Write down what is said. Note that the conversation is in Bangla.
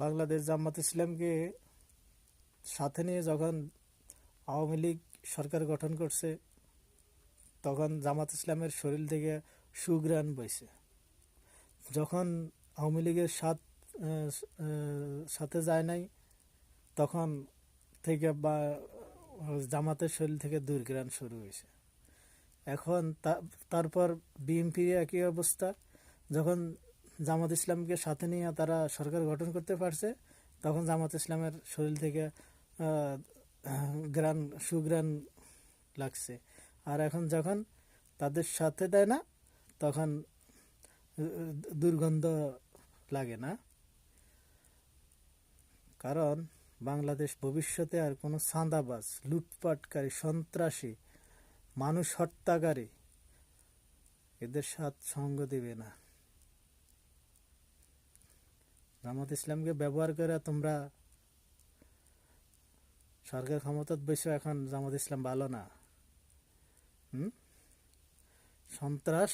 বাংলাদেশ জামাত ইসলামকে সাথে নিয়ে যখন আওয়ামী লীগ সরকার গঠন করছে, তখন জামাত ইসলামের শরীর থেকে সুঘ্রাণ বইছে। যখন আওয়ামী লীগের সাথে যায় নাই, তখন থেকে বা জামাতের শরীর থেকে দুর্ঘ্রাণ শুরু হয়েছে। এখন তারপর বিএনপির একই অবস্থা। যখন জামাত ইসলামকে সাথে নিয়ে তারা সরকার গঠন করতে পারছে, তখন জামাত ইসলামের শরীর থেকে সুঘ্রাণ লাগছে। আর এখন যখন তাদের সাথে দেয় না, তখন দুর্গন্ধ লাগে না। কারণ বাংলাদেশ ভবিষ্যতে আর কোনো চাঁদাবাজ, লুটপাটকারী, সন্ত্রাসী, মানুষ হত্যাকারী এদের সাথে সঙ্গ দিবে না। জামাত ইসলামকে ব্যবহার করে তোমরা সরকার ক্ষমতায় বসে, এখন জামাত ইসলাম ভালো না। সন্ত্রাস